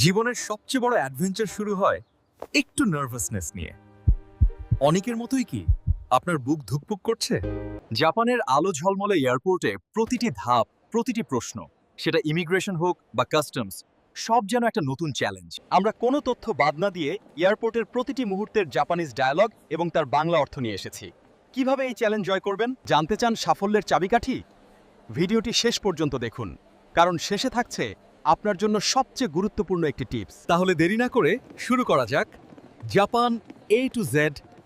জীবনের সবচেয়ে বড় অ্যাডভেঞ্চার শুরু হয় একটু নার্ভাসনেস নিয়ে। অনেকের মতোই কি আপনার বুক ধুকপুক করছে? জাপানের আলো ঝলমলে এয়ারপোর্টে প্রতিটি ধাপ, প্রতিটি প্রশ্ন, সেটা ইমিগ্রেশন হোক বা কাস্টমস, সব যেন একটা নতুন চ্যালেঞ্জ। আমরা কোনো তথ্য বাদ না দিয়ে এয়ারপোর্টের প্রতিটি মুহূর্তের জাপানিজ ডায়ালগ এবং তার বাংলা অর্থ নিয়ে এসেছি। কিভাবে এই চ্যালেঞ্জ জয় করবেন? জানতে চান সাফল্যের চাবিকাঠি? ভিডিওটি শেষ পর্যন্ত দেখুন, কারণ শেষে থাকছে আপনার জন্য সবচেয়ে গুরুত্বপূর্ণ একটি টিপস। তাহলে দেরি না করে শুরু করা যাক Japan A to Z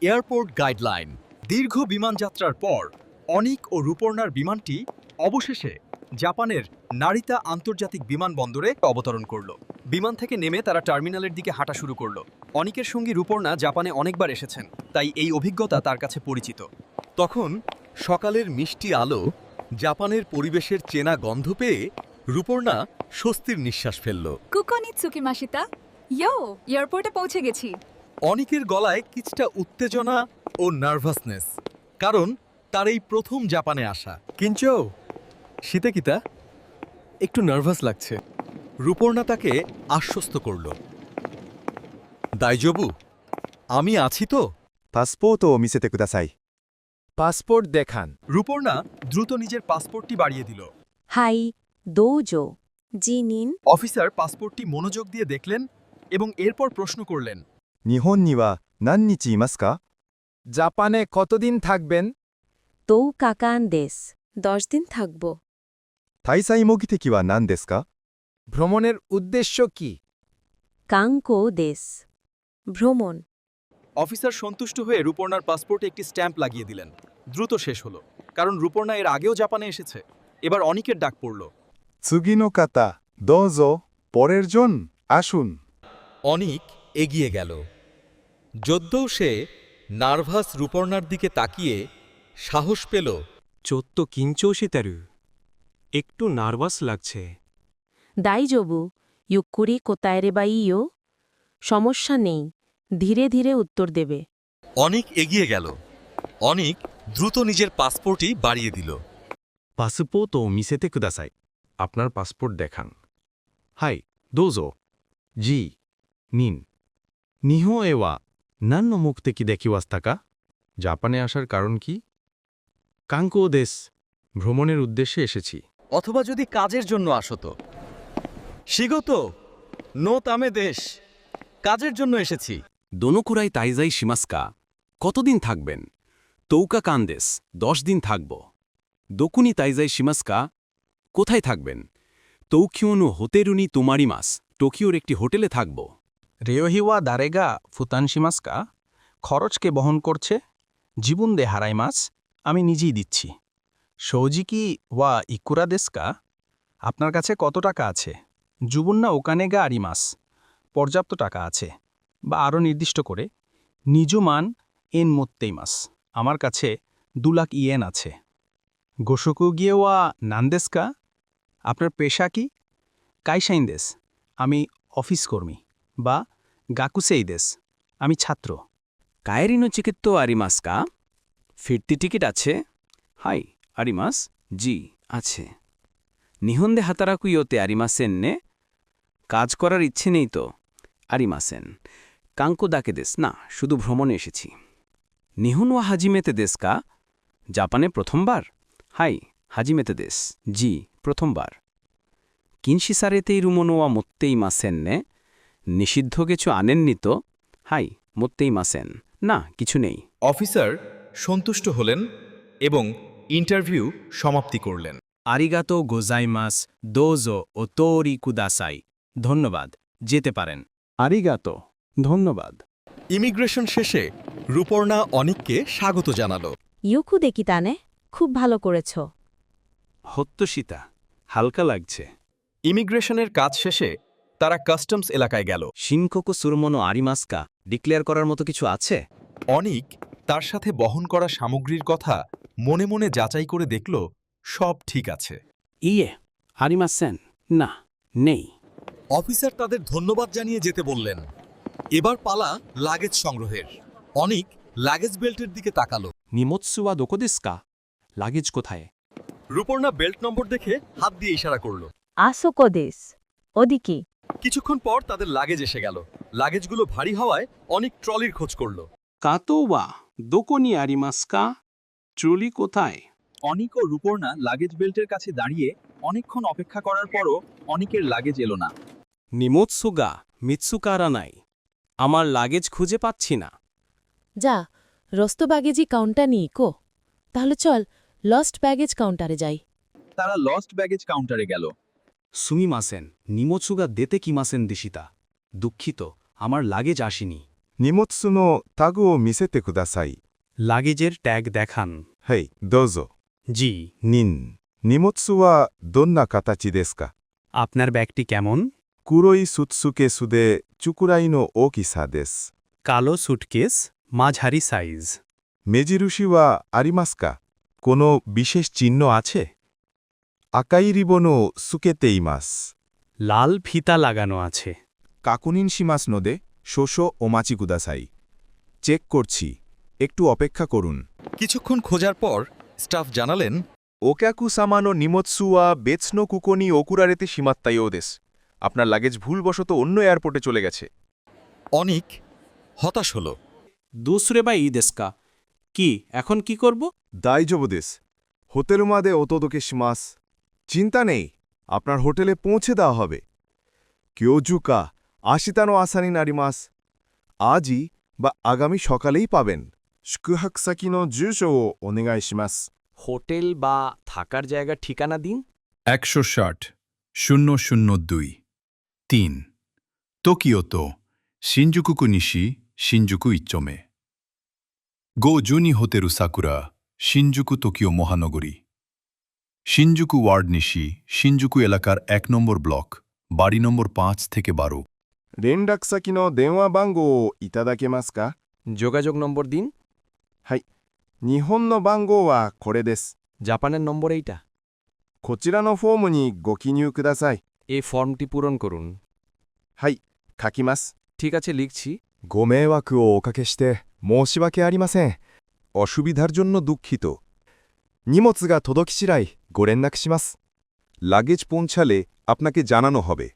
airport guideline. দীর্ঘ বিমানযাত্রার পর অনিক ও রূপর্ণার বিমানটি অবশেষে জাপানের নারিতা আন্তর্জাতিক বিমানবন্দরে অবতরণ করলো। বিমান থেকে নেমে তারা টার্মিনালের দিকে হাঁটা শুরু করলো। অনিকের সঙ্গী রূপর্ণা জাপানে অনেকবার এসেছেন, তাই এই অভিজ্ঞতা তার কাছে পরিচিত। তখন সকালের মিষ্টি আলো, জাপানের পরিবেশের চেনা গন্ধ পেয়ে রূপর্ণা স্বস্তির নিঃশ্বাস ফেলল। কুকনি tsukimashita ইয়ো, এয়ারপোর্টে পৌঁছে গেছি। অনিকের গলায় কিছুটা উত্তেজনা ও নার্ভাসনেস, কারণ তার এই প্রথম জাপানে আসা। কিঞ্চো শীতে কিতা একটু নার্ভাস লাগছে। রূপর্ণা তাকে আশ্বস্ত করল, দাইজবু, আমি আছি তো। パスポートを見せてください。 পাসপোর্ট দেখান। রূপর্ণা দ্রুত নিজের পাসপোর্টটি বাড়িয়ে দিল। はい、どうぞ。জি নিন। অফিসার পাসপোর্টটি মনোযোগ দিয়ে দেখলেন এবং এরপর প্রশ্ন করলেন, 日本には何日いますか？ জাপানে কতদিন থাকবেন? 10日間です。10দিন থাকব। 滞在目的は何ですか？ ভ্রমণের উদ্দেশ্য কি? 観光です。ভ্রমণ। অফিসার সন্তুষ্ট হয়ে রূপর্ণার পাসপোর্টে একটি স্ট্যাম্প লাগিয়ে দিলেন। দ্রুত শেষ হলো, কারণ রূপর্ণা এর আগেও জাপানে এসেছে। এবার অনিকের ডাক পড়ল। 次の方、どうぞ。পরের জন, আসুন। অনিক এগিয়ে গেল। যদ্যও সে নার্ভাস রূপর্ণার দিকে তাকিয়ে সাহস পেল। ちょっと緊張してる。একটু নার্ভাস লাগছে। 大丈夫。ゆっくり答えればいいよ。সমস্যা নেই। ধীরে ধীরে উত্তর দেবে। অনিক এগিয়ে গেল। অনিক দ্রুত নিজের পাসপোর্টই বাড়িয়ে দিল। パスポートを見せてください。আপনার পাসপোর্ট দেখান।はい、どうぞ。জি নিন। 日本へは何の目的で来ましたか? জাপানে আসার কারণ কি? 観光です。ভ্রমণের উদ্দেশ্যে এসেছি। অথবা যদি কাজের জন্য আসো তো? শিগতো নো তামে দেশ, কাজের জন্য এসেছি। どのくらい滞在しますか? কতদিন থাকবেন? 10日間です。10দিন থাকব। どこに滞在しますか? কোথায় থাকবেন? 東京のホテルに泊まります。টোকিওর একটি হোটেলে থাকব। レオヒは誰が負担しますか? খরচ কে বহন করছে? 自分で払います。আমি নিজেই দিচ্ছি। 正直はイクラですか? আপনার কাছে কত টাকা আছে? 十分なお金があります。পর্যাপ্ত টাকা আছে। বা আরও নির্দিষ্ট করে, 20万円持っています。আমার কাছে 2 লাখ ইয়েন আছে। ご職業は何ですか? আপনার পেশা কি? 会社員です。আমি অফিস কর্মী। বা 学生です。আমি ছাত্র। 帰りのチケットはありますか? ফিরতি টিকিট আছে? はい、あります。জি আছে। 日本で働く予定ありませんね? কাজ করার ইচ্ছে নেই তো? ありません。観光だけです。না, শুধু ভ্রমণে এসেছি। 日本は初めてですか? জাপানে প্রথমবার? はい、初めてです。জি প্রথমবার। 禁止されているものは持っていませんね? নিষিদ্ধ কিছু আনেননি তো? はい、持っていません。না, কিছু নেই। অফিসার সন্তুষ্ট হলেন এবং ইন্টারভিউ সমাপ্তি করলেন। আরিগাতো গোজাইমাস, দোজো ও তোরি কুদাসাই। ধন্যবাদ, যেতে পারেন। আরিগাতো, ধন্যবাদ। ইমিগ্রেশন শেষে রূপর্ণা অনিককে স্বাগত জানালো। ইউকু দেকিতানে, খুব ভালো করেছ। হত্যসীতা, হালকা লাগছে। ইমিগ্রেশনের কাজ শেষে তারা কাস্টমস এলাকায় গেল। শিনকোকো সুরমনো আরিমাস্কা, ডিক্লেয়ার করার মতো কিছু আছে? অনিক তার সাথে বহন করা সামগ্রীর কথা মনে মনে যাচাই করে দেখল সব ঠিক আছে। ইয়ে, আরিমাসেন, না, নেই। অফিসার তাদের ধন্যবাদ জানিয়ে যেতে বললেন। এবার পালা লাগেজ সংগ্রহের। অনিক লাগেজ বেল্টের দিকে তাকালো। নিমোৎসুয়া দোকো দেস কা? লাগেজ কোথায়? রূপর্ণা বেল্ট নম্বর দেখে হাত দিয়ে ইশারা করল। আসোকো দেশ। ওদিকে। কিছুক্ষণ পর তাদের লাগেজ এসে গেল। লাগেজগুলো ভারী হওয়ায় অনেক ট্রলির খোঁজ করল। カトはどこにありますか? ট্রলি কোথায়? অনিক ও রূপর্ণা লাগেজ বেল্টের কাছে দাঁড়িয়ে অনেকক্ষণ অপেক্ষা করার পরও অনিকের লাগেজ এলো না। 荷物が見つからない。আমার লাগেজ খুঁজে পাচ্ছি না। যা রস্ত ব্যাগেজি কাউন্টার নিয়ে কো তাহলে চল লস্ট ব্যাগেজ কাউন্টারে যাই। তারা লস্ট ব্যাগেজ কাউন্টারে গেল। すみません。荷物が出てきませんでした。দুঃখিত, আমার লাগেজ আসেনি। 荷物のタグを見せてください。 লাগেজের ট্যাগ দেখান। はい、どうぞ。 জি। 任。荷物はどんな形ですか？ আপনার ব্যাগটি কেমন? 黒いスーツケースで中くらいの大きさです。 কালো সুটকেস, মাঝারি সাইজ। 目印はありますか？このবিশেষ চিহ্ন আছে? 赤いリボンをつけています。 লাল ফিতা লাগানো আছে। 確認しますので、少々お待ちください。চেক করছি। একটু অপেক্ষা করুন। কিছুক্ষণ খোঁজার পর স্টাফ জানালেন, お客様の荷物は別のここに送られてしまったようです。আপনার লাগেজ ভুলবশত অন্য এয়ারপোর্টে চলে গেছে। অনিক হতাশ হল। どうすればいいですか? কি এখন কি করব? 大丈夫です。ホテルまでお届けします。চিন্তা নেই, আপনার হোটেলে পৌঁছে দেওয়া হবে। 今日中か明日の朝になります。আজই বা আগামী সকালেই পাবেন।宿泊先の住所をお願いします。 হোটেল বা থাকার জায়গার ঠিকানা দিন। 160-002 3 টোকিওতো শিনজুকুকু নিশি শিনজুকু 1丁目 গো জুনি হোটেল সাকুরা শিনজুকু টোকিও মহানগরী শিনজুকু ওয়ার্ড নিশি শিনজুকু এলাকার 1 নম্বর ব্লক বাড়ি নম্বর 5 থেকে 12 連絡先の電話番号をいただけますか？ যোগাযোগ নম্বর দিন। はい。日本の番号はこれです。 জাপানের নম্বর এইটা। こちらのフォームにご記入ください。 এই ফর্মটি পূরণ করুন। はい、書きます。 ঠিক আছে, লিখছি। ご迷惑をおかけして申し訳ありません。অসুবিধার জন্য দুঃখিত। 荷物が届き次第ご連絡します。লাগেজ পৌঁছালে আপনাকে জানানো হবে।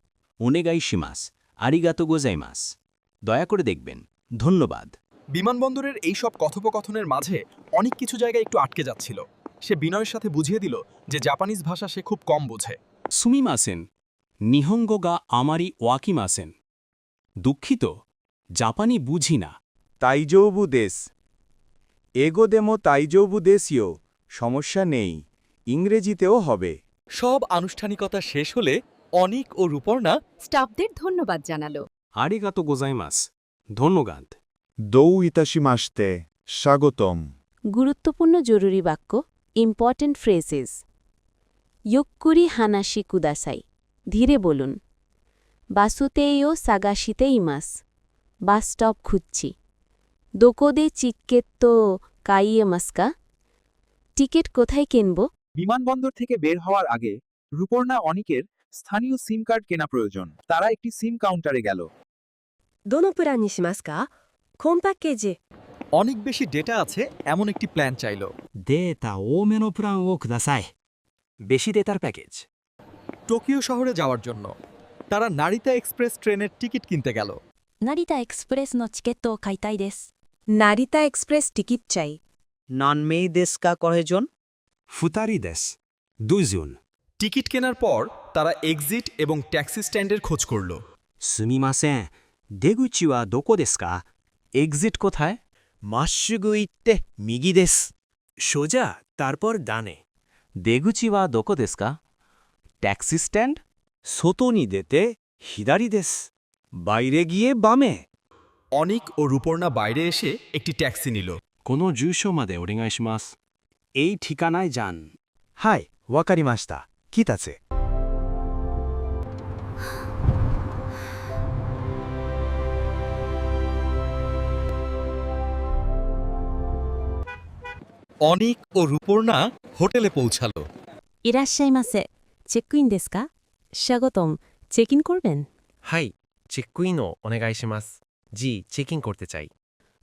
お願いします。ありがとうございます。দয়া করে দেখবেন। ধন্যবাদ। বিমানবন্দরের এই সব কথোপকথনের মাঝে অনেক কিছু জায়গায় একটু আটকে যাচ্ছিল। সে বিনয়ের সাথে বুঝিয়ে দিল যে জাপানিজ ভাষা সে খুব কম বোঝে। すみません。日本語があまりわきません。দুঃখিত, জাপানি বুঝি না। 大丈夫です。英語でも大丈夫ですよ。সমস্যা নেই। ইংরেজিতেও হবে। সব আনুষ্ঠানিকতা শেষ হলে অনিক ও রূপর্ণা স্টাফদের ধন্যবাদ জানালো। ありがとうございます。ধন্যবাদ। どういたしまして、স্বাগতম। গুরুত্বপূর্ণ জরুরি বাক্য ইম্পর্ট্যান্ট ফ্রেজেস। ইয়োক্কুরি হানাশি কুদাসাই ধীরে বলুন। বাসুতেইও সাগাশিতে ইমাস বাস স্টপ খুঁজছি। দোকোদে চিক্কেত্তো কাইয়ে মাস্কা টিকিট কোথায় কিনব? বিমানবন্দর থেকে বের হওয়ার আগে রূপর্ণা অনিকের স্থানীয় সিম কার্ড কেনা প্রয়োজন। তারা একটি সিম কাউন্টারে গেল। どのプランにしますか？コンパッケージ。 অনেক বেশি ডেটা আছে এমন একটি প্ল্যান চাইল। データ多めのプランをください。বেশি ডেটার প্যাকেজ। টোকিও শহরে যাওয়ার জন্য তারা নারিতা এক্সপ্রেস ট্রেনের টিকিট কিনতে গেল। 成田エクスプレスのチケットを買いたいです。 নারিতা এক্সপ্রেস টিকিট চাই। 何名ですかこれジョン？ ফুতারি দেশ। 2 জন। টিকিট কেনার পর তারা এক্সিট এবং ট্যাক্সি স্ট্যান্ডের খোঁজ করল। すみません。出口はどこですか? এক্সিট কোথায়? まっすぐ行って右です。 সোজা, তারপর ডানে। 出口はどこですか? Taxi stand? 外に出て左です。বাইরে গিয়ে বামে। অনিক ও রূপর্ণা বাইরে এসে একটি ট্যাক্সি নিল। この住所までお願いします。এই ঠিকানায় যান। はい、わかりました。来たぜ。অনিক ও রূপর্ণা হোটেলে পৌঁছালো। いらっしゃいませ。チェックインですか？স্বাগতম। চেক ইন করবেন? はい、チェックインをお願いします。G、チェックインকরতে চাই。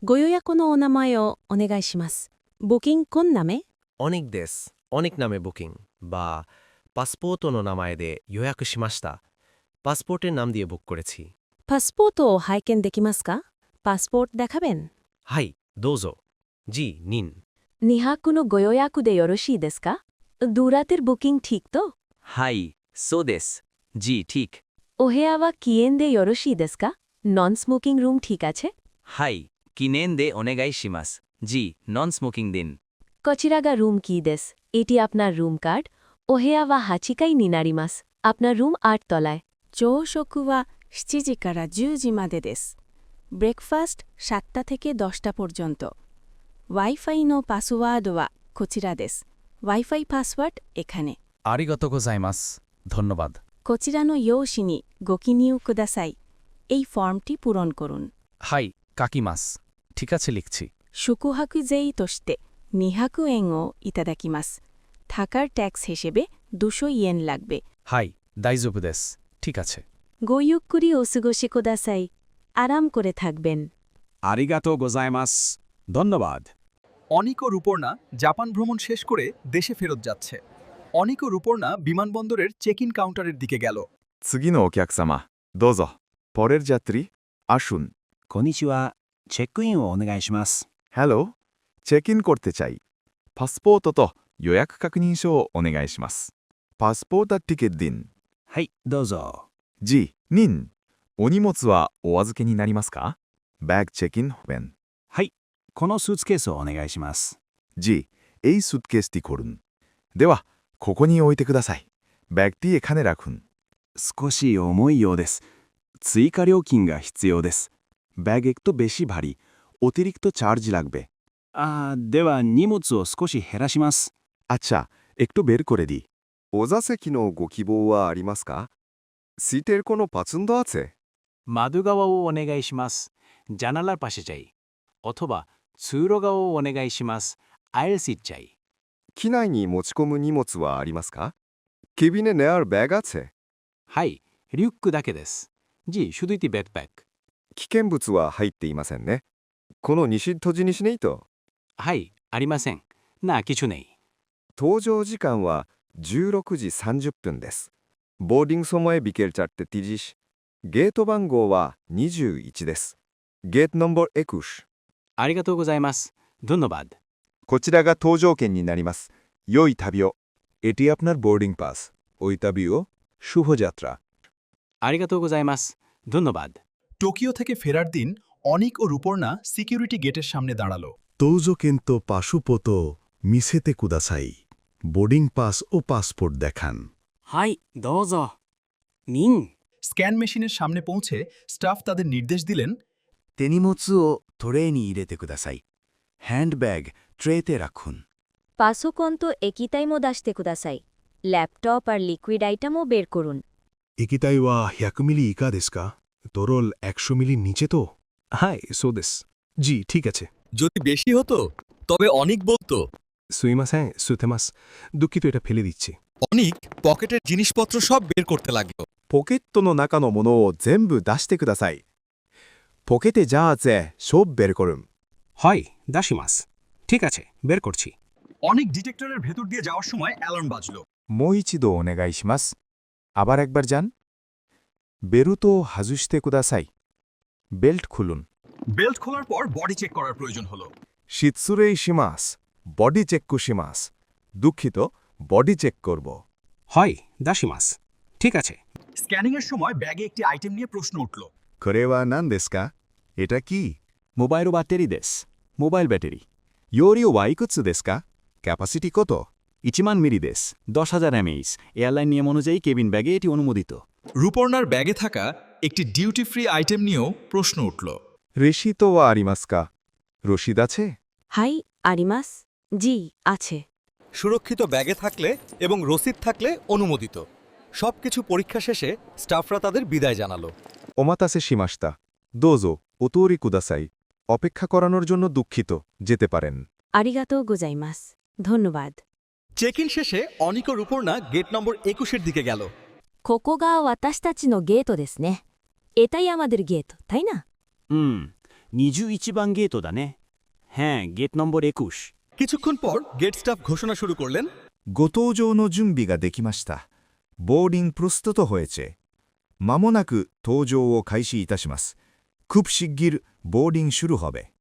ご予約のお名前をお願いします。বুকিং কোন নামে? অনেকです。অনেক নামে বুকিং বা পাসপোর্টの名前で予約しました。পাসপোর্টের নাম দিয়ে বুক করেছি। パスポートを拝見できますか？パスポートদেখাবেন? はい、どうぞ。জি, নিন। 2泊のご予約でよろしいですか？দুরাতের বুকিং ঠিক তো? はい、そうです。জি, ঠিক。お部屋は禁煙でよろしいですか？নন স্মোকিং রুম ঠিক আছে? はい、記念でお願いします。জি, নন স্মোকিং দিন। こちらがরুম কিです。এটি আপনার রুম কার্ড। お部屋は8階になります。আপনার রুম 8 তলায়। 朝食は7時から10時までです。ব্রেকফাস্ট 7টা থেকে 10টা পর্যন্ত। ওয়াইফাই のパスワードはこちらです。ওয়াইফাই পাসওয়ার্ড এখানে। ありがとうございます。ধন্যবাদ। こちらの用紙にご記入ください。এই ফর্মটি পূরণ করুন। はい、書きます。ঠিক আছে লিখছি। 宿泊税として200円をいただきます。থাকার ট্যাক্স হিসেবে 200 ইয়েন লাগবে। はい、大丈夫です。ঠিক আছে। ごゆっくりお過ごしください。আরাম করে থাকবেন। ありがとうございます。ধন্যবাদ। অনিক ও রূপর্ণা জাপান ভ্রমণ শেষ করে দেশে ফেরত যাচ্ছে। অনিক ও রূপর্ণা বিমানবন্দরের চেক ইন কাউন্টারের দিকে গেল। 次のお客様、どうぞ。পরের যাত্রী, আসুন। こんにちは。チェックインをお願いします。 হ্যালো, চেক ইন করতে চাই। パスポートと予約確認書をお願いします。パスポートティケットদিন。はい、どうぞ。জি, নিন। お荷物はお預けになりますか？ব্যাগ চেক ইন হবেন। はい、このスーツケースをお願いします。 জি, এই সুটকেসটি করুন। では、ここに置いてください。ব্যাগটি এখানে রাখুন। 少し重いようです。追加料金が必要です。ব্যাগ একটু বেশি ভারী। অতিরিক্ত চার্জ লাগবে।では荷物を少し減らします。 আচ্ছা, একটু বের করে দিই। お座席のご希望はありますか？সিটের কোনো পছন্দ আছে? 窓側をお願いします。জানালার পাশে চাই। অথবা通路側をお願いします。আয়ের সিট চাই। 機内に持ち込む荷物はありますか？কেবিনে নেয়ার ব্যাগ আছে? はい、リュックだけです。জি, শুধু একটি ব্যাকপ্যাক। 危険物は入っていませんね。このনিষিদ্ধ জিনিস নেই তো? はい、ありません。な、কিছু নেই。搭乗時間は16時30分です。보딩 소모에 비켈 চারটে 30।ゲート番号は21です。ゲートনম্বর 21。ありがとうございます。ধন্যবাদ。こちらが搭乗券になります。良い旅を。এটি আপনার বোর্ডিং পাস। ওই তাবিও শুভযাত্রা। ありがとうございます。ধন্যবাদ। টোকিও থেকে ফেরার দিন অনিক ও রূপর্ণা সিকিউরিটি গেটের সামনে দাঁড়ালো। 搭乗券とパスポートを見せてください。ボーディングパスও পাসপোর্ট দেখান। はい、どうぞ。ニン。 স্ক্যান মেশিনের সামনে পৌঁছে স্টাফ তাদের নির্দেশ দিলেন, 手荷物をトレーに入れてください。হ্যান্ড ব্যাগ ট্রেতে রাখুন। パソコンと液体も出してください。ল্যাপটপ আর লিকুইড আইটেমও বের করুন। 液体は100ミリ以下ですか？তরল 100 মিলি নিচে তো? はい、そうです。জি, ঠিক আছে। যদি বেশি হতো তবে অনিক বলতো, すいません、吸ってます。দুঃখিত, এটা ফেলে দিচ্ছি। অনিক পকেটের জিনিসপত্র সব বের করতে লাগলো। ポケットの中のものを全部出してください。ポケテジャーゼ、ショッベルコルン。はい、出します。ঠিক আছে, বের করছি। অনিক ডিটেক্টরের ভেতর দিয়ে যাওয়ার সময় অ্যালার্ম বাজলো। もう一度お願いします。আবার একবার যান।ベルトを外してください。বেল্ট খুলুন। বেল্ট খোলার পর বডি চেক করার প্রয়োজন হলো। 失礼します。বডি চেকします。দুঃখিত, বডি চেক করব। はい、出します。ঠিক আছে। স্ক্যানিংয়ের সময় ব্যাগে একটি আইটেম নিয়ে প্রশ্ন উঠল। これは何ですか？এটা কি? モバイルバッテリーです。モバイルバッテリー。容量はいくつですか？キャパシティকত? 1万ミリです。10,000 mAh。এয়ারলাইন নিয়ম অনুযায়ী কেবিন ব্যাগে এটি অনুমোদিত। রূপর্ণার ব্যাগে থাকা একটি ডিউটি ফ্রি আইটেম নিয়েও প্রশ্ন উঠল। レシートはありますか？রসিদ আছে? はい、あります。জি, আছে। সুরক্ষিত ব্যাগে থাকলে এবং রসিদ থাকলে অনুমোদিত। সবকিছু পরীক্ষা শেষে স্টাফরা তাদের বিদায় জানালো। お待たせしました。どうぞお通りください。অপেক্ষা করানোর জন্য দুঃখিত। যেতে পারেন। ありがとうございます。ধন্যবাদ। চেক ইন শেষে অনিক ও রূপর্ণা গেট নম্বর 21-এর দিকে গেল। ここが私たちのゲートですね。এটাই আমাদের গেট, তাই না? 21番ゲートだね。হ্যাঁ, গেট নম্বর 21। কিছুক্ষণ পর গেট স্টাফ ঘোষণা শুরু করলেন, ご搭乗の準備ができました。ボーディングপ্রস্তুত হয়েছে। 間もなく搭乗を開始いたします。খুব শিগগির বোর্ডিং শুরু হবে।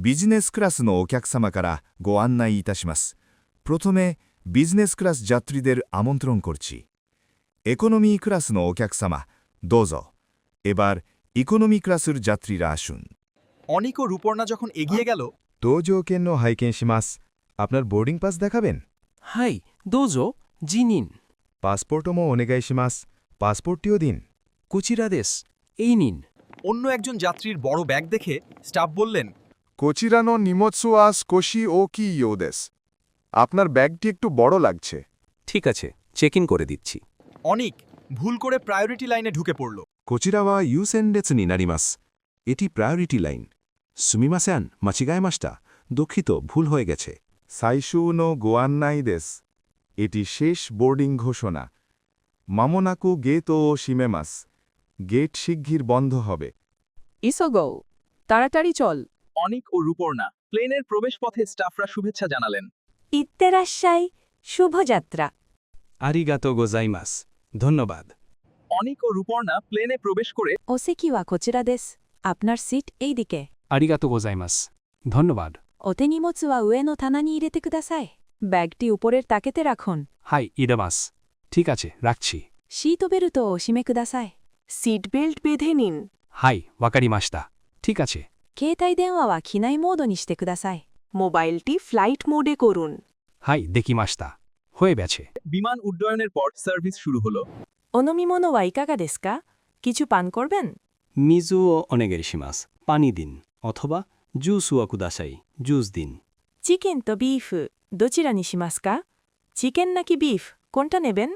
ビジネスクラスのお客様からご案内いたします。প্রথমে বিজনেস ক্লাস যাত্রীদের আমন্ত্রণ করছি। ইকোনমি ক্লাসのお客様どうぞ। এবার ইকোনমি ক্লাসের যাত্রীরা আসুন। অনিক ও রূপর্ণা যখন এগিয়ে গেল, 搭乗券の拝見します。আপনার বোর্ডিং পাস দেখাবেন? はい、どうぞ、辞任。 পাসপোর্টওお願いします。পাসপোর্টটিও দিন। こちらです。এই নিন। অন্য একজন যাত্রীর বড় ব্যাগ দেখে স্টাফ বললেন, こちらの荷物は少し大きいようです。আপনার ব্যাগটি একটু বড় লাগছে। ঠিক আছে, চেক ইন করে দিচ্ছি। অনিক ভুল করে প্রায়োরিটি লাইনে ঢুকে পড়ল। こちらは優先列になります。এটি প্রায়োরিটি লাইন। すみません、間違えました。দুঃখিত, ভুল হয়ে গেছে। 最終のご案内です。এটি শেষ বোর্ডিং ঘোষণা। 間もなくゲートを閉めます。গেট শিগগির বন্ধ হবে। ইসোগো, তাড়াতাড়ি চল। অনিক ও রূপর্ণা প্লেনের প্রবেশপথে স্টাফরা শুভেচ্ছা জানালেন। ইত্তেরাশাই, শুভযাত্রা। ありがとうございます。ধন্যবাদ। অনিক ও রূপর্ণা প্লেনে প্রবেশ করে お席はこちらです。আপনার সিট এই দিকে।ありがとうございます。ধন্যবাদ。お手荷物は上の棚に入れてください。ব্যাগটি উপরের তাকেতে রাখুন। はい、入れます。ঠিক আছে, রাখছি。シートベルトをお締めください。সিট বেল্ট বেঁধে নিন।はい、わかりました。ঠিক আছে。携帯電話は機内モードにしてください。মোবাইলটি ফ্লাইট মোডে করুন।はい、できました。হয়ে গেছে। বিমান উড্ডয়নের পর সার্ভিস শুরু হলো। お飲み物はいかがですか？কিছু পান করবেন? 水をお願いします。পানি দিন অথবা জুসをください。ジュースদিন。চিকেন তো বিফどちらにしますか？চিকেন নাকি বিফ কোনটা নেবেন?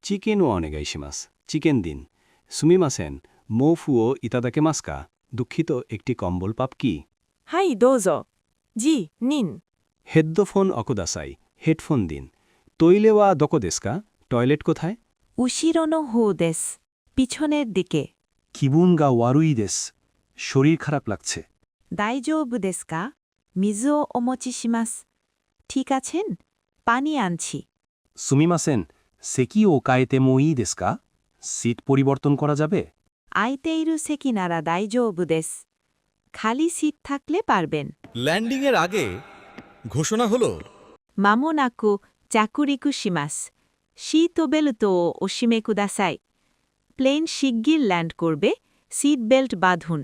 チキンをお願いします。チキンদিন。すみません、毛布をいただけますか？দুঃখিত, একটি কম্বল পাব কি? はいどうぞ。জি নিন। ヘッドフォンをください。হেডফোন দিন। টইলে ওয়া দোকো দেস কা? টয়লেট কোথায়? 後ろの方です。পিছনের দিকে। 気分が悪いです。শরীর খারাপ লাগছে। 大丈夫ですか？水をお持ちします。ঠিক আছেন? পানি আনছি। すみません、席を変えてもいいですか？সিট পরিবর্তন করা যাবে? 空いている席なら大丈夫です。খালি সিট থাকলে পারবেন। ল্যান্ডিংয়ের আগে ঘোষণা হলো, まもなく着陸します。シートベルトをお締めください。প্লেন শিগগির ল্যান্ড করবে। সিট বেল্ট বাঁধুন।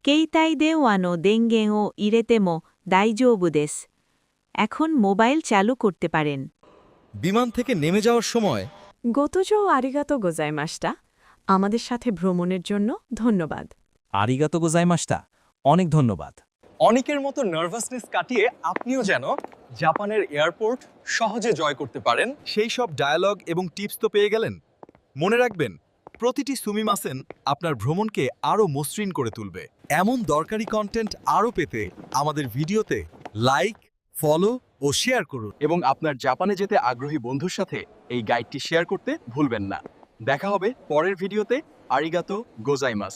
携帯電話の電源を入れても大丈夫です。এখন মোবাইল চালু করতে পারেন। বিমান থেকে নেমে যাওয়ার সময় ご搭乗ありがとうございました。আমাদের সাথে ভ্রমণের জন্য ধন্যবাদ। ありがとうございました。অনেক ধন্যবাদ। অনিকের মতো নার্ভাসনেস কাটিয়ে আপনিও যেন জাপানের এয়ারপোর্ট সহজে জয় করতে পারেন, সেই সব ডায়ালগ এবং টিপস তো পেয়ে গেলেন। মনে রাখবেন, প্রতিটি সুমিমাসেন আপনার ভ্রমণকে আরও মসৃণ করে তুলবে। এমন দরকারি কন্টেন্ট আরও পেতে আমাদের ভিডিওতে লাইক, ফলো ও শেয়ার করুন এবং আপনার জাপানে যেতে আগ্রহী বন্ধুর সাথে এই গাইডটি শেয়ার করতে ভুলবেন না। দেখা হবে পরের ভিডিওতে। আরিগাতো গোজাইমাস।